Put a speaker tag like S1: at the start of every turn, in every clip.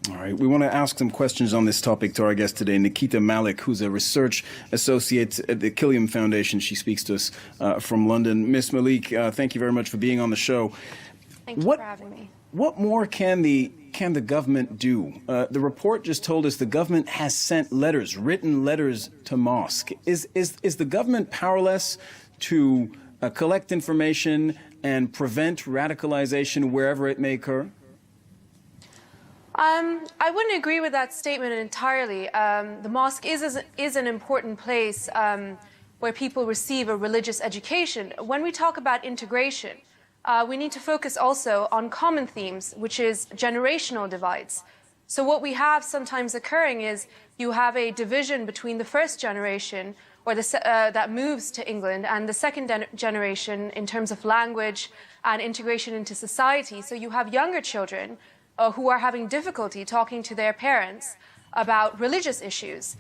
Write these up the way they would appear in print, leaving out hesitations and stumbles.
S1: All right. We want to ask some questions on this topic to our guest today, Nikita Malik, who's a research associate at the Quilliam Foundation. She speaks to us from London. Ms. Malik, thank you very much for being on the show.
S2: Thank you for having me.
S1: What more can the government do? The report just told us the government has sent letters, written letters to mosques. Is the government powerless to collect information and prevent radicalization wherever it may occur?
S2: I wouldn't agree with that statement entirely. The mosque is an important place where people receive a religious education. When we talk about integration, we need to focus also on common themes, which is generational divides. So what we have sometimes occurring is you have a division between the first generation or that moves to England and the second generation in terms of language and integration into society. So you have younger children who are having difficulty talking to their parents about religious issues.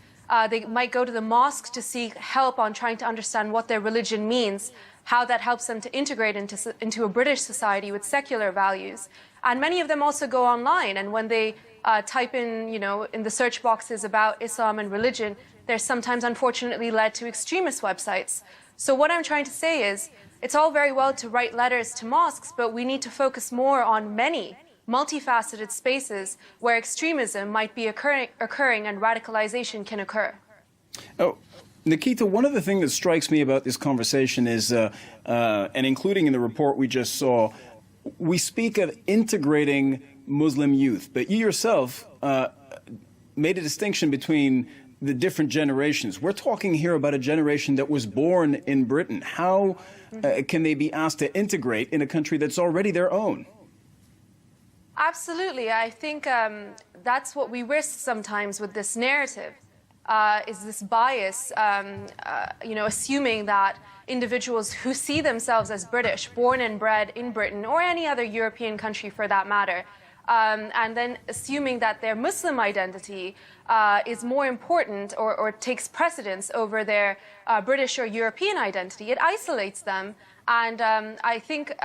S2: They might go to the mosque to seek help on trying to understand what their religion means, how that helps them to integrate into a British society with secular values. And many of them also go online, and when they type in, in the search boxes about Islam and religion, they're sometimes unfortunately led to extremist websites. So what I'm trying to say is, it's all very well to write letters to mosques, but we need to focus more on many multifaceted spaces where extremism might be occurring and radicalization can occur.
S1: Oh, Nikita, one of the things that strikes me about this conversation is, and including in the report we just saw, we speak of integrating Muslim youth, but you yourself made a distinction between the different generations. We're talking here about a generation that was born in Britain. How can they be asked to integrate in a country that's already their own?
S2: Absolutely. I think that's what we risk sometimes with this narrative, is this bias, assuming that individuals who see themselves as British, born and bred in Britain, or any other European country for that matter, and then assuming that their Muslim identity is more important or takes precedence over their British or European identity. It isolates them. And I think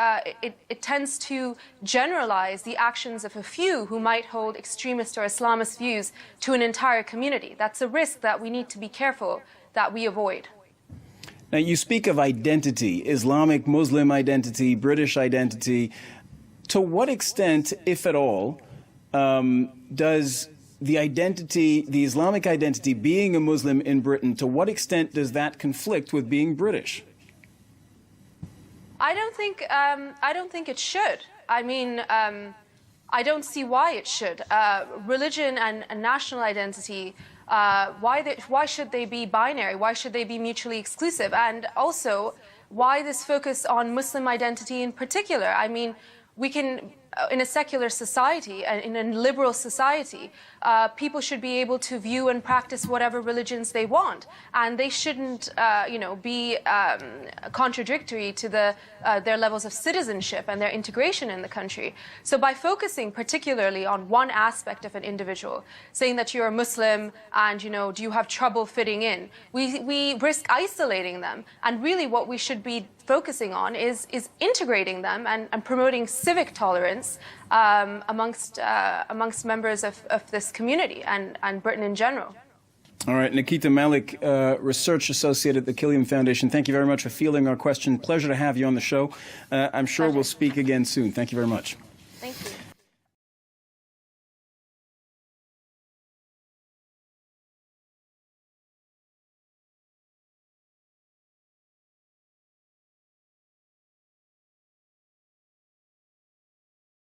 S2: it tends to generalize the actions of a few who might hold extremist or Islamist views to an entire community. That's a risk that we need to be careful that we avoid.
S1: Now, you speak of identity, Islamic, Muslim identity, British identity. To what extent, if at all, does the identity, the Islamic identity, being a Muslim in Britain, to what extent does that conflict with being British?
S2: I don't think it should. I mean, I don't see why it should. Religion and national identity, why should they be binary? Why should they be mutually exclusive? And also, why this focus on Muslim identity in particular? I mean, we can, in a secular society, in a liberal society, people should be able to view and practice whatever religions they want, and they shouldn't, be contradictory to their levels of citizenship and their integration in the country. So by focusing particularly on one aspect of an individual, saying that you're a Muslim and, do you have trouble fitting in, we risk isolating them. And really what we should be focusing on is integrating them and promoting civic tolerance amongst members of this community and Britain in general.
S1: All right, Nikita Malik, research associate at the Quilliam Foundation. Thank you very much for fielding our question. Pleasure to have you on the show. I'm sure we'll speak again soon. Thank you very much.
S2: Thank you.